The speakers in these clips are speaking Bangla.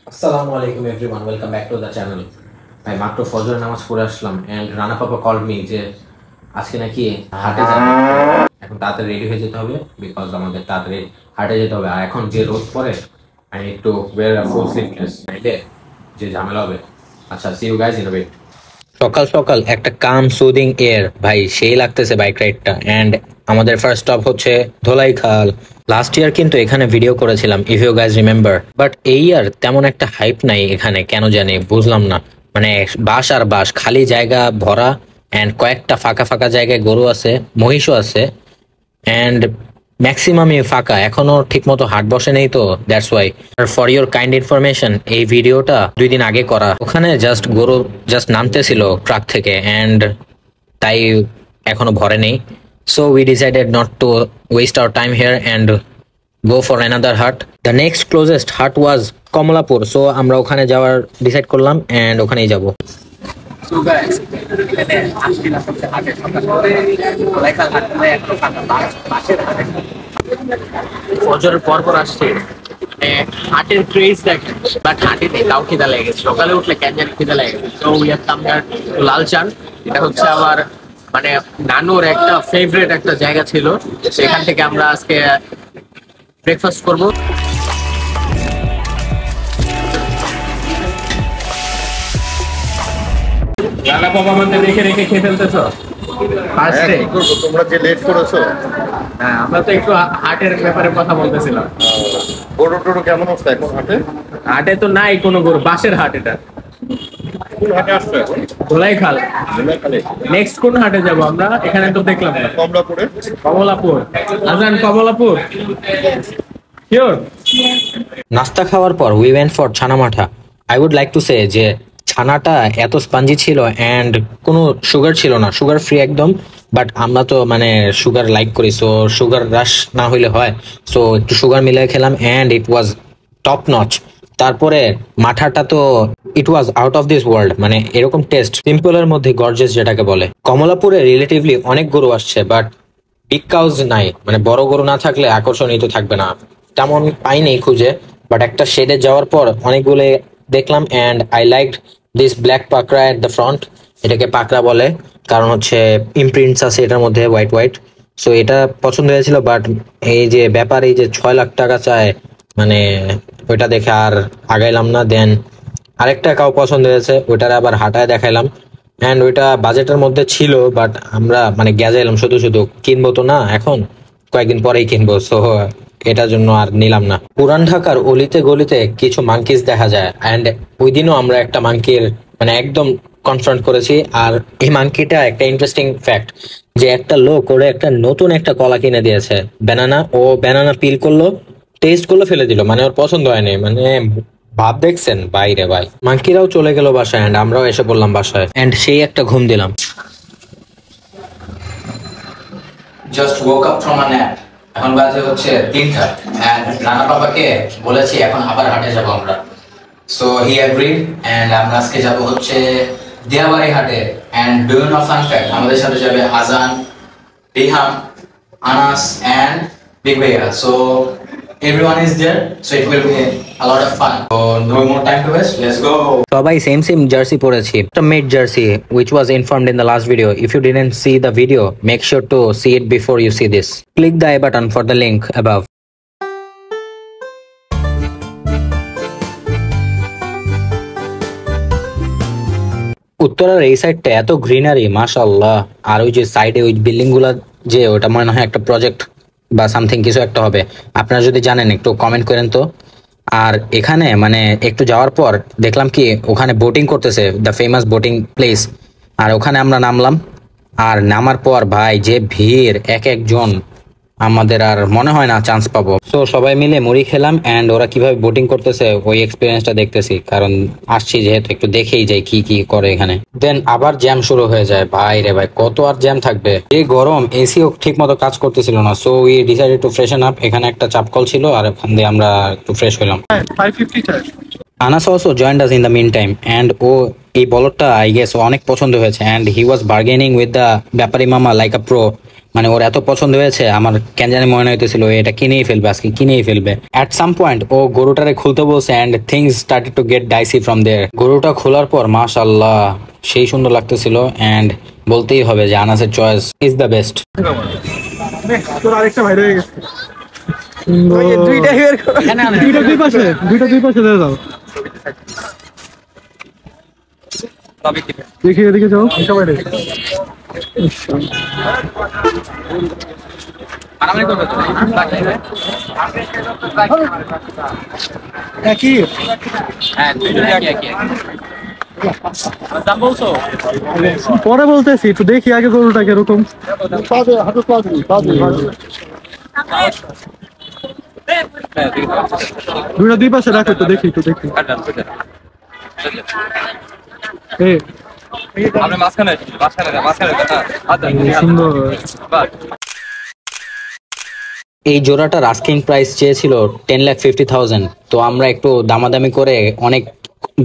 Assalamu alaikum everyone, welcome back to the channel. ভাই মাত্র ফজরের নামাজ পড়ে আসলাম and Rana papa called me যে আজকে নাকি হাটে যাবে। এখন তাড়াতাড়ি রেডি হয়ে যেতে হবে বিকজ আমাদের তাড়াতাড়ি হাটে যেতে হবে। আর এখন যে রোদ পড়ে I need to wear a full sleeveless নাইলে যে ঝামেলা হবে। আচ্ছা, see you guys in a bit. সকাল সকাল একটা কাম সুদিং এয়ার ভাই, সেই লাগতেছে বাইক রাইডটা। এন্ড আমাদের ফার্স্ট স্টপ হচ্ছে ধোলাইখাল। লাস্ট ইয়ার কিন্তু এখানে ভিডিও করেছিলাম, if you guys remember. But এই ইয়ার তেমন একটা হাইপ নাই এখানে, কেন জানি বুঝলাম না। মানে বাস আর বাস, খালি জায়গা ভরা। এন্ড কয়েকটা ফাঁকা ফাঁকা জায়গায় গরু আছে, মহিষও আছে। এন্ড ম্যাক্সিমামই ফাঁকা, এখনো ঠিক মতো হাট বসে নেই, তো that's why. For your kind information, এই ভিডিওটা 2 দিন আগে করা। ওখানে জাস্ট গরু জাস্ট নামতেছিল ট্রাক থেকে, এন্ড তাই এখনো ভরে নেই। So we decided not to waste our time here and go for another haat. The next closest haat was Kamalapur. So আমরা ওখানে যাওয়ার ডিসাইড করলাম এন্ড ওখানেই যাব। ফজরের পর পর আসছে, হাটের ক্রেজ দেখেন। বাট হাটে তাও খিদা লেগে গেছে, সকালে উঠলে ক্যান্ডেল খিদা লেগে গেছে। তো we have come here to Lalchan. এটা হচ্ছে আমার মানে নানুর একটা ফেভারিট একটা জায়গা ছিল, সেখান থেকে আমরা আজকে ব্রেকফাস্ট করব। রানা বাবা আমাদের রেখে রেখে খেয়ে ফেলতেছো ফার্স্টে। তোমরা যে লেট করেছো। হ্যাঁ, আমরা তো একটু হাটের ব্যাপারে কথা বলতেছিলাম। গরু টরু কেমন অবস্থা এখন হাটে? হাটে তো নাই কোনো গরু, বাসের হাট এটা। কোন হাটে আসছো এখন? ধোলাইখাল। ধোলাইখালে। নেক্সট কোন হাটে যাব আমরা? এখানে তো দেখলাম না। কমলাপুরে। কমলাপুর। আজান কমলাপুর শিওর। নাস্তা খাওয়ার পর we went for chhana matha. I would like to say যে ছানাটা এত স্পঞ্জি ছিল এন্ড কোনো সুগার ছিল না, সুগার ফ্রি একদম। বাট আমরা তো মানে সুগার লাইক করি, সো সুগার রাশ না হইলে হয়। সো একটু সুগার মিলিয়ে খেলাম and it was top notch. তারপরে মাঠাটা তো it was out of this world, মানে এরকম টেস্ট, সিম্পলের মধ্যে গর্জেস যেটাকে বলে। কমলাপুরে রিলেটিভলি অনেক গরু আসছে, বাট বিগ কাউজ নাই, মানে বড় গরু না থাকলে আকর্ষণীয় তো থাকবে না। তেমন পাইনি খুঁজে, বাট একটা শেডে যাওয়ার পর অনেকগুলো দেখলাম and I liked this black পাকড়া এট দ্য ফ্রন্ট। এটাকে পাকড়া বলে কারণ হচ্ছে ইমপ্রিন্টস আছে এটার মধ্যে হোয়াইট হোয়াইট। সো এটা পছন্দ হয়েছিল। বাট এই যে ব্যাপার, এই যে 6 লাখ টাকা চায়, মানে ওইটা দেখে আর আগাইলাম না। দেন আরেকটা কাউ পছন্দ হয়েছে, ওইটার আবার হাঁটায় দেখাইলাম এন্ড ওইটা বাজেটের মধ্যে ছিল। বাট আমরা মানে গেজাইলাম শুধু শুধু, কিনবো তো না এখন, কয়েকদিন পরেই কিনবো। সো এটার জন্য আর নিলাম না। পুরান ঢাকার অলিতে গলিতে কিছু মাঙ্কিস দেখা যায় এন্ড ওই দিনও আমরা একটা মাঙ্কির মানে একদম কনফ্রন্ট করেছি। আর এই মাঙ্কিটা একটা ইন্টারেস্টিং ফ্যাক্ট যে একটা লোক ওরে একটা নতুন একটা কলা কিনে দিয়েছে, ব্যানানা। ও ব্যানানা পিল করলো, টেস্ট করলো, ফেলে দিল, মানে ওর পছন্দ হয়নি। মানে ভাব দেখছেন বাইরে ভাই। মাঙ্কিরাও চলে গেল বাসায় এন্ড আমরাও এসে পড়লাম বাসায় এন্ড সেই একটা ঘুম দিলাম। Just woke up from a nap। এখন বাজে হচ্ছে 3টা এন্ড রানা বাবাকে বলেছি এখন আবার হাটে যাব আমরা। সো হি এগ্রিড এন্ড আমরা আজকে যাব হচ্ছে দিয়াবাড়ি হাটে। And do you know fun fact, আমাদের সাথে যাবে Azan, Riham, Anas and big bhaiya. So everyone is there, so it will be a lot of fun. So no more time to waste, let's go. সবাই সেম সেম জার্সি পরেছি, একটা made jersey which was informed in the last video. If you didn't see the video, make sure to see it before you see this. Click the I button for the link above. উত্তরার এই সাইডটা এত গ্রিনারি মাশাআল্লাহ। আর ওই যে সাইডে ওই বিল্ডিং গুলা, যে ওটা মনে হয় একটা প্রজেক্ট বা সামথিং কিছু একটা হবে। আপনারা যদি জানেন একটু কমেন্ট করেন তো। আর এখানে মানে একটু যাওয়ার পর দেখলাম কি ওখানে বোটিং করতেছে, দ্য ফেমাস বোটিং প্লেস। আর ওখানে আমরা নামলাম। আর নামার পর ভাই যে ভিড়, এক একজন, আমাদের আর মনে হয় না চান্স পাবো। তো সবাই মিলে মুড়ি খেলাম এন্ড ওরা কিভাবে বোটিং করতেছে ওই এক্সপিরিয়েন্সটা দেখতেছি, কারণ আসছি যেহেতু একটু দেখেই যাই কি কি করে এখানে। দেন আবার জ্যাম শুরু হয়ে যায় ভাই রে ভাই, কত আর জ্যাম থাকবে। এই গরম, এসিও ঠিক মতো কাজ করতেছিল না। So we decided to ফ্রেশন up. এখানে একটা চাপকল ছিল আর ওখান দিয়ে আমরা একটু ফ্রেশ হলাম। 550 charge. Anas also joined us in the meantime and এই বলরটা I guess অনেক পছন্দ হয়েছে and he was bargaining with the ব্যাপারী মামা like a pro মানে ওর এত পছন্দ হয়েছে, আমার কেন জানি মনে হইতেছিল ও এটা কিনেই ফেলবে, আজকে কিনেই ফেলবে। অ্যাট সাম পয়েন্ট ও গরুটারে খুলতে বলছে and things started to get dicey from there. গরুটা খোলার পর মাশাআল্লাহ সেই সুন্দর লাগতেছিল, অ্যান্ড বলতেই হবে যে আনাসের চয়েস ইজ দ্য বেস্ট। তোর আরেকটা ভাই রয়ে গেছে। দুইটা দুই পাশে দিয়ে দাও। দেখি এদিকে যাও। সবাই রে। একই পরে বলতেছি, একটু দেখি আগে গরুটা কিরকম। দুইটা দুই পাশে রাখো, একটু দেখি সুন্দর। এই জোড়াটার আস্কিং প্রাইস চেয়েছিল 10,50,000। তো আমরা একটু দামাদামি করে অনেক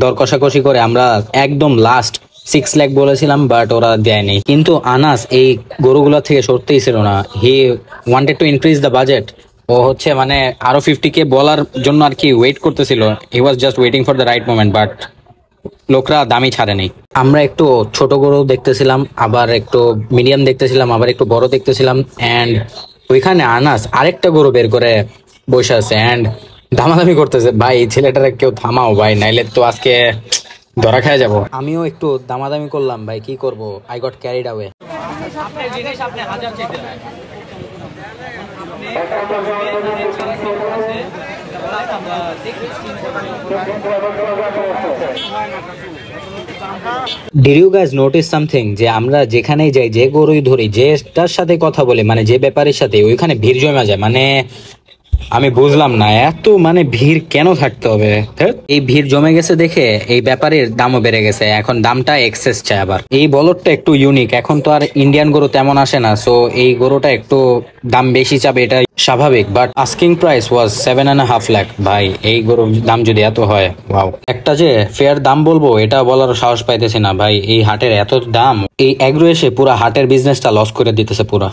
দর কষাকষি করে আমরা একদম লাস্ট 6 লাখ বলেছিলাম, বাট ওরা দেয়নি। কিন্তু আনাস এই গরুগুলো থেকে সরতেই ছিল না। He wanted to increase the budget. ও হচ্ছে মানে আরো 50K বলার জন্য আর কি ওয়েট করতেছিল। He was just waiting for the right moment, but লোকরা দামি ছাড়েনি। আমরা একটু ছোট গরু দেখতেছিলাম, আবার একটু মিডিয়াম দেখতেছিলাম, আবার একটু বড় দেখতেছিলাম, অ্যান্ড ওইখানে আনাস আরেকটা গরু বের করে বসে আছে অ্যান্ড দামাদামি করতেছে। ভাই ছেলেটারে কেউ থামাও ভাই, নাইলে তো আজকে ধরা খেয়ে যাব। আমিও একটু দামাদামি করলাম ভাই, কি করব, I got carried away. Did you guys notice something? যে আমরা যেখানেই যাই, যে গরুই ধরি, যেটার সাথে কথা বলি, মানে যে ব্যাপারীর সাথে, ওইখানে ভিড় জমা যায়। মানে আমি বুঝলাম না এত মানে ভিড় কেন থাকতে হবে। এই ভিড় জমে গেছে দেখে এই ব্যাপারীর দামও বেড়ে গেছে, এখন দামটা এক্সেস চায়। আবার এই বলদটা একটু ইউনিক, এখন তো আর ইন্ডিয়ান গরু তেমন আসে না, সো এই গরুটা একটু দাম বেশি চাবে, এটা স্বাভাবিক। বাট আস্কিং প্রাইস ওয়াজ 7.5 লাখ। ভাই এই গরুর দাম যদি এত হয়, ওয়াও। একটা যে ফেয়ার দাম বলবো এটা বলার সাহস পাইতেছি না ভাই। এই হাটের এত দাম, এই এগ্রো এসে পুরা হাটের বিজনেসটা লস করে দিতেছে পুরা।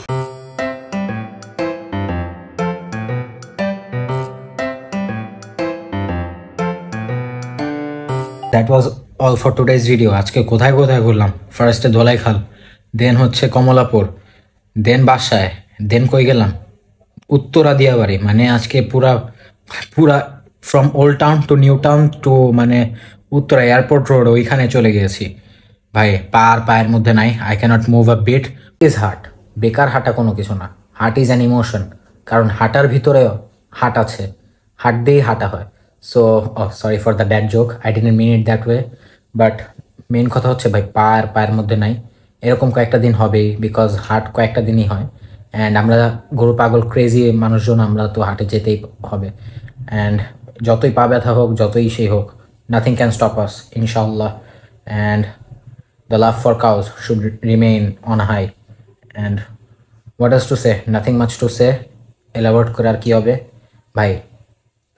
That was all for today's video. আজকে কোথায় কোথায় ঘুরলাম, ফার্স্টে ধোলাইখাল, দেন হচ্ছে কমলাপুর, দেন বাসায়, দেন কই গেলাম উত্তরা দিয়াবাড়ি। মানে আজকে পুরা পুরা from old town to new town to মানে উত্তরা এয়ারপোর্ট রোড, ওইখানে চলে গিয়েছি ভাই। পায়ের মধ্যে নাই, I can't move a bit. Is hurt, বেকার হাঁটা কোনো কিছু না। হার্ট ইজ অ্যান ইমোশন, কারণ হাঁটার ভিতরেও হার্ট আছে, হার্ট দিয়েই হাঁটা হয়। So sorry for the dad joke, I didn't mean it that way. But main কথা হচ্ছে ভাই পায়ের মধ্যে নাই, এরকম কয়েকটা দিন হবেই, বিকজ হার্ট কয়েকটা দিনই হয়। অ্যান্ড আমরা গরু পাগল ক্রেজি মানুষজন, আমরা তো হাটে যেতেই হবে। অ্যান্ড যতই পা ব্যথা হোক, যতই সেই হোক, নাথিং ক্যান স্টপ আস ইনশাআল্লাহ। And the love for cows should remain on high. And what is to say, nothing much to say. Elaborate করে আর কি হবে ভাই।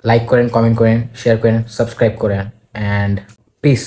লাইক করেন, কমেন্ট করেন, শেয়ার করেন, সাবস্ক্রাইব করেন, অ্যান্ড পিস।